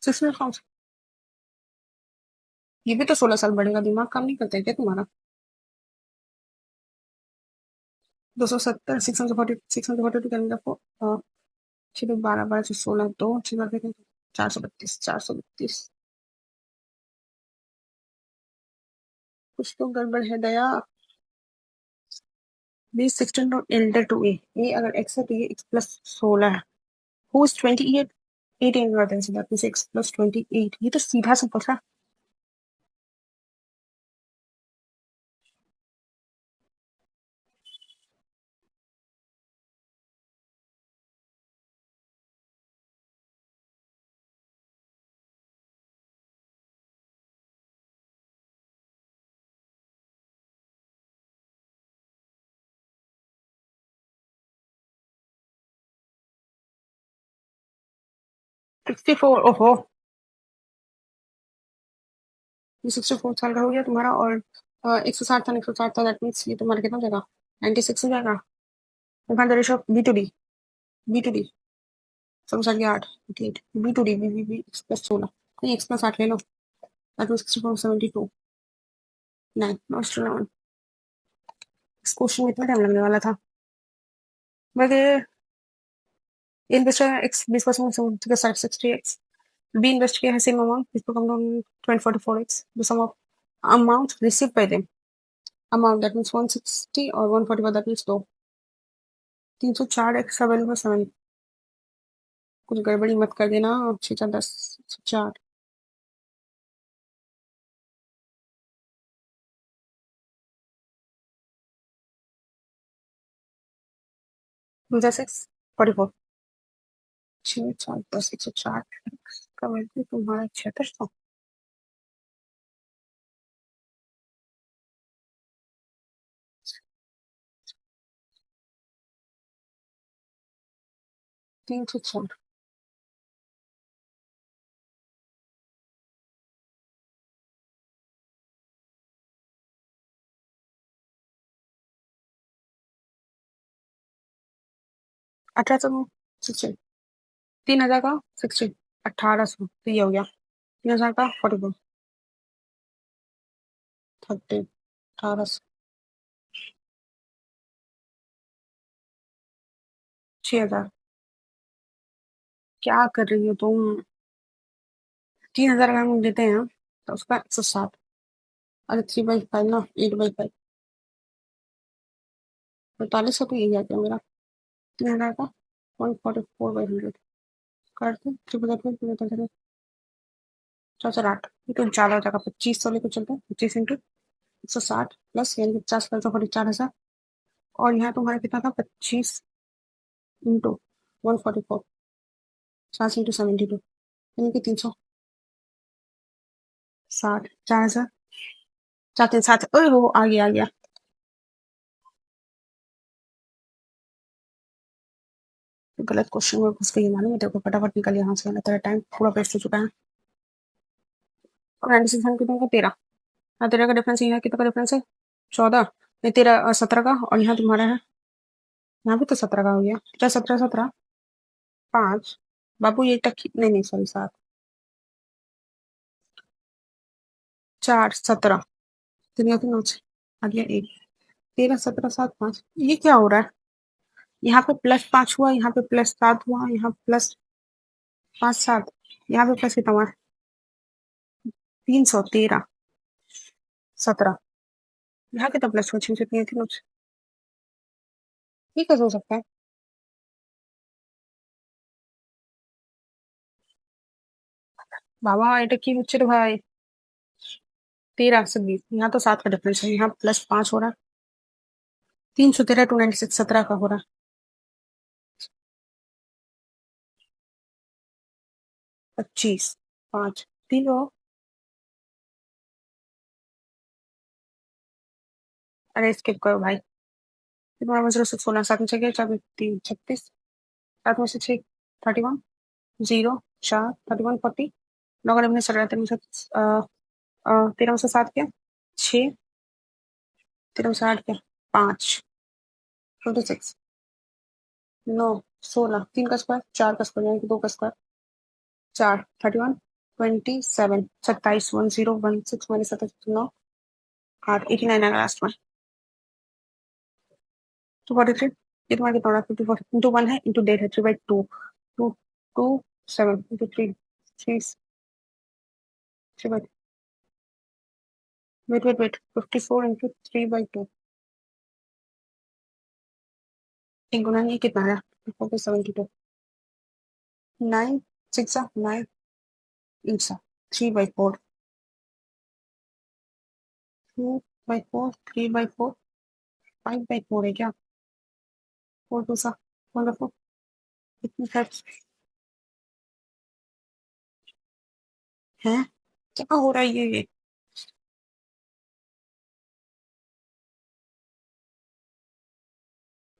6 में कौन, ये भी तो 16 साल बढ़ेगा, दिमाग काम नहीं करता है क्या तुम्हारा। 270 640 करेंगे आपको, 12 12 से 16 दो 432 कुछ तो गड़बड़ है दया। B 16 not elder to A अगर एक्स है तो ये एक्स प्लस 16 है। Who is 28 8 angle then that means X plus 28, ये तो सीधा सा पता। 64 ओहो, ये 64 साल का हो गया तुम्हारा, और 160 था 160 था, दैट मींस ये तुम्हारा कितना हो जाएगा, 96 हो जाएगा। Find the ratio of B to D, B to D समझ आ गया 8 8 B to D B B B X plus 16 नहीं एक्स प्लस 8 ले लो, दैट मींस 64 72 9 नॉट 11। इस क्वेश्चन में इतना टाइम लगने वाला था। वैसे investor x 20% to the side 60x, B invest किया है same amount, this will come down 2044x, the sum of amount received by them, amount that means 160 और 145 that means 2 304 x 7/7, कुछ गड़बड़ी मत कर देना, और 6 10 4 6 44 6 4 10 104 का वैल्यू तुम्हारा 7600। तीन सौ चार 1800 16, 3000 का 16, 1800, तो ये हो गया 3000 का 44, 30, 1800, 6000। क्या कर रही हो तुम? 3000 का हम लेते हैं तो उसका 160, अरे 3/5 ना, 8/5, 4500 तो यही आ गया मेरा। 3000 का 144/100 कर दो, 3 4 8, ये तो ज्यादा हो जाएगा। 2500 लेकर चलते हैं, 25 × 160 प्लस यानी कि 50 कर दो 4,000। और यहाँ तुम्हारा कितना था? 25 × 144, 5 × 72, यानी कि 360, 4,000, 4 3 7। ओए हो, आ गया आ गया। गलत क्वेश्चन में घुस गई मालूम है तेरे को। फटाफट निकल यहाँ से, तेरा टाइम पूरा वेस्ट हो चुका है। और 96 कितना का? 13। हाँ, 13 का डिफरेंस यहाँ कितना का डिफरेंस है? 14। ये 13 17 का, और यहाँ तुम्हारा है, यहाँ भी तो 17 का हो गया। क्या 17 17 5? बाबू ये तक नहीं नहीं, सॉरी 7, 4 17, दुनिया की नोच आ गया 1, 13 17 7 5। ये क्या हो रहा है? यहाँ पे +5 हुआ, यहाँ पे +7 हुआ, यहाँ +5 7, यहाँ पे प्लस कितना हुआ? 313 17, यहाँ कितना प्लस हुआ? 603 नोच। ये कैसे हो सकता है? बाबा এটা কি হচ্ছে রে ভাই? 13 से 20, यहाँ तो 7 का डिफरेंस है, यहाँ +5 हो रहा है। 313 296 17 का हो रहा है। 25 5 3 हो। अरे स्किप करो भाई। तुम्हारा बज रहा 16 7 में से गया 4 3 36, 7 में से 6 31, 0 4 31 40, 9 का डिफरेंस 13 में से 13 में से 7 क्या? 6, 13 में से 8 क्या? 5 26, 9 16, 3 का स्क्वायर 4 का स्क्वायर यानी कि 2 का स्क्वायर 4 31 27 27 10 16 मैंने 27 9 8 89 आएगा लास्ट में। 243, ये तुम्हारा कितना हो रहा है? 54 इंटू 1 है, इंटू डेट है 3/2, 2 2 7 इंटू 3 3 3 वेट 54 इंटू 3/2, एक गुना ये कितना है? 72, 9 6 9 8 3/4, 2/4 3/4 5/4 है क्या? 4 2 1/4, कितनी फैक्ट है? क्या हो रहा है ये?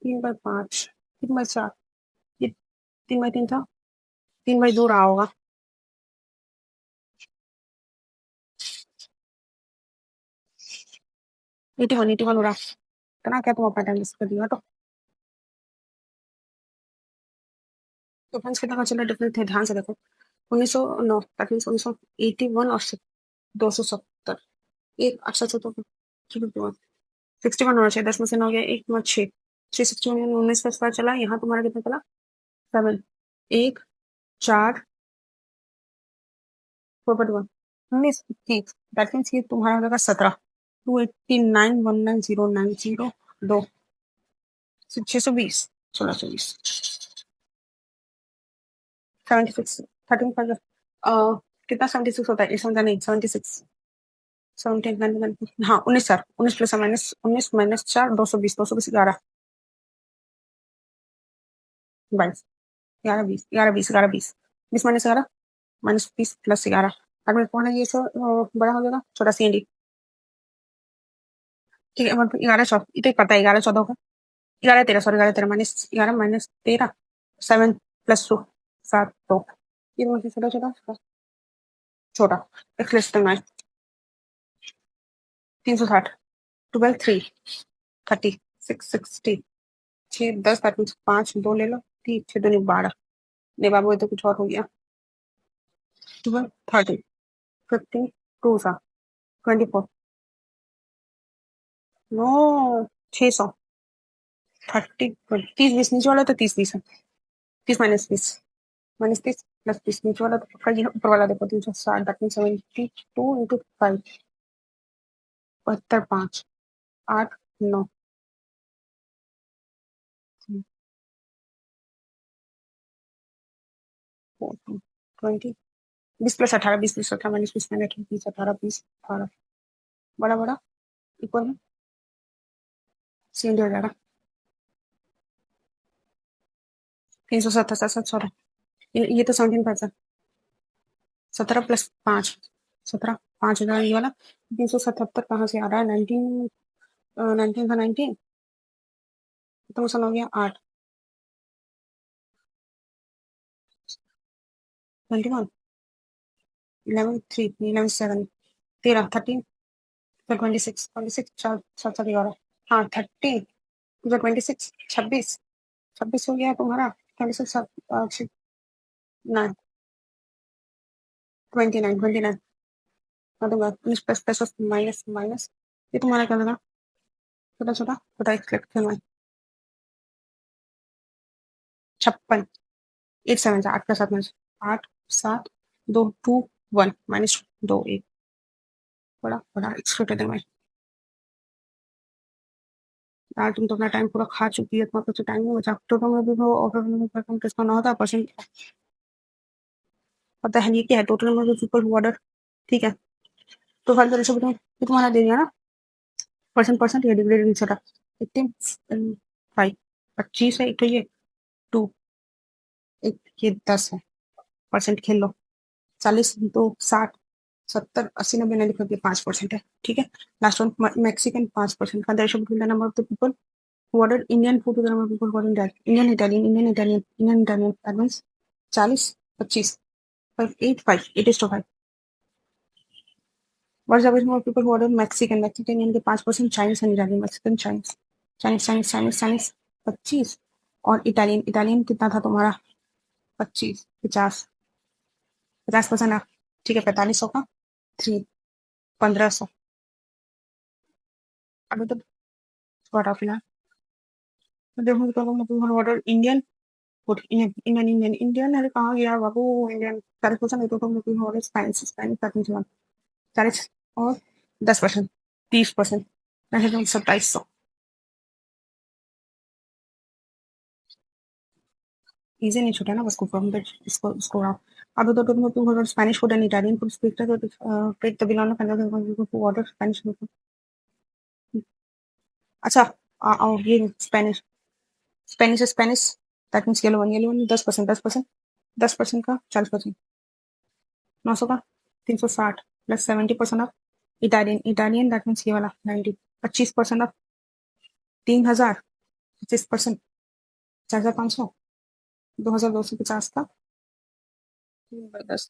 3/5, 3/4, ये 3/3 था, 3/2 रहा होगा। 81 हो रहा। इतना क्या तुम अपना टाइम वेस्ट कर दिया? तो फ्रेंड्स कितना का चल रहा है? डिफरेंस थे, ध्यान से देखो। 1909, दैट मीन्स 1981 और 270, एक अच्छा अच्छा तो 61 होना चाहिए। 10 में से 9 गया, 1 9 6, 361 में 19 का स्क्वायर चला। यहाँ तुम्हारा कितना चला? 7 1 4 4/1 19 21, दैट मीन्स ये तुम्हारा हो जाएगा 17, 289 19090 2 620 1620 76 13 5 कितना 76 होता है? 8 नहीं 76 17 हाँ 19 sir 19 plus minus 19 minus 4 220 11 22 11 20 11 20 11 20 20 minus 11 -20 plus 11, अब मेरे को है ये सब बड़ा हो जाएगा छोटा सी एंडी। ठीक है 11 14, इतना ही पता है 11 14 होगा। 11 13 सॉरी 11 13 -11 -13 7 प्लस 2 7 2, ये मुझे छोटा छोटा छोटा एक्स लेस देन 360 12 3 30 6 60 6 10 5 2 ले लो ठीक 6 दूनी 12 नहीं बाबू ये तो कुछ और हो गया 12 30 15 2 सा 24 नो 600 30 30 20 नीचे वाला तो 30 20 है 30 माइनस 30 प्लस 30 नीचे वाला तो पक्का ही है ऊपर वाला देखो 360 that means 72 into 5 72 5 8 9 20 20 plus 18 20 plus 18 minus 20 minus 20 18 20 18 बड़ा बड़ा इक्वल में सेम हो जाएगा 377 सॉरी ये तो 17 17 प्लस 5 17 5,000 ये वाला 377 कहाँ से आ रहा है 19 19 था 19 तो सन हो गया 8 21 11 3 11 7 13 13 26 26 4 7 7 11 हाँ 30 26 26 26 हो गया तुम्हारा 26 9 29 29 हाँ दूंगा plus plus plus minus minus ये तुम्हारा क्या लगा छोटा छोटा बताइए क्लिक करना 56 8 7 8 का 7 8 7 2 2 1 माइनस 2 1 बड़ा बड़ा एक्सक्लूड है मैं यार तुम तो अपना टाइम पूरा खा चुकी है तुम्हारे कुछ टाइम नहीं बचा अक्टूबर में भी वो ऑर्डर में परफॉर्म टेस्ट करना होता है परसेंट पता है ये क्या है टोटल में सुपर ऑर्डर ठीक है तो फाइल कर सकते हो ये तुम्हारा दे दिया ना परसेंट ये डिग्री नहीं छोटा 5 25 है एक तो ये 2 एक ये 10 है परसेंट खेल लो 40 तो 60 70 80 90 नहीं लिखोगे 5% है ठीक है last one Mexican 5% conservation between the number of the people who ordered Indian food to the number of people who ordered that Indian Italian advance 40 25 5 8 5 8 is to 5 what's the average number of people who ordered Mexican यानी कि 5% Chinese and Italian Mexican Chinese 25 और Italian कितना था तुम्हारा 25 50% ठीक है 4500 का 3 1500 अभी तो बड़ा फिलहाल देखो तो ऑर्डर इंडियन फूड इंडियन अरे कहाँ गया बाबू इंडियन 40% तो तुम ऑर्डर स्पेनिश स्पेनिश 40 और 10% 30% ऐसे तुम 2700 इजी नहीं छूटा ना बस कुछ इसको उड़ाओ अब तो तुम Spanish food and Italian food speak तो पेट तो बिलोना करना ऑर्डर स्पेनिश फूड अच्छा आओ ये Spanish Spanish Spanish that means yellow one 10% का 40% 900 का 360 plus 70% of Italian that means ये वाला 90 25% ऑफ 3000 25% 4500 2250 का 3/10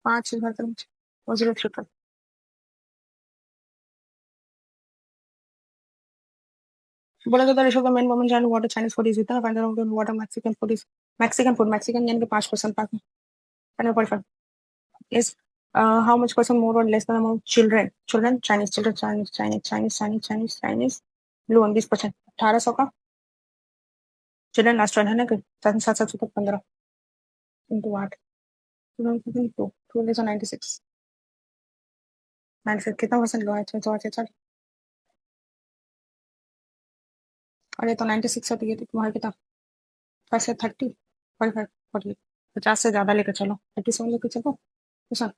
5,000 तक और 0 बोला जाता है ऋषभ का मेन मोमेंट जान व्हाट चाइनीज फूड इज इतना find out what Mexican food is Mexican यानी कि 5% पाक में 45 is how much percent more or less than among children Chinese loan 20% 1800 का चिल्ड्रन लास्ट वन है ना 700 तक 15 इंटू 8 96 96 कितना परसेंट लो है 600 अरे तो 96 होती है तो तुम्हारा कितना 5 से 30 45 40 50 से ज्यादा लेकर चलो 37 लेकर चलो तो सर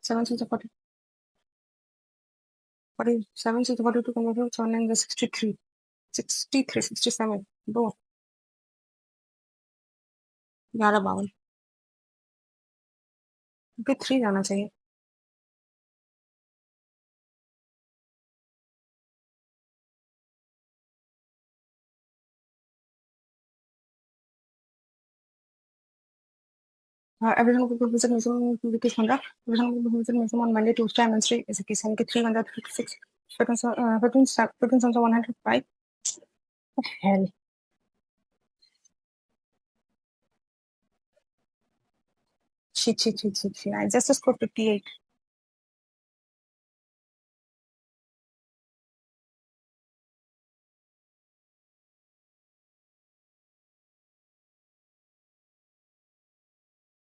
7 से 40 47 से 42 का मतलब 7 63 67 दो 11 52 पे 3 जाना चाहिए everyone will visit museum with his Honda. Everyone will visit museum on Monday, Tuesday, and Wednesday. Is a case and 3 1 6 15 times of 105. What the hell? Shit. I just scored 58.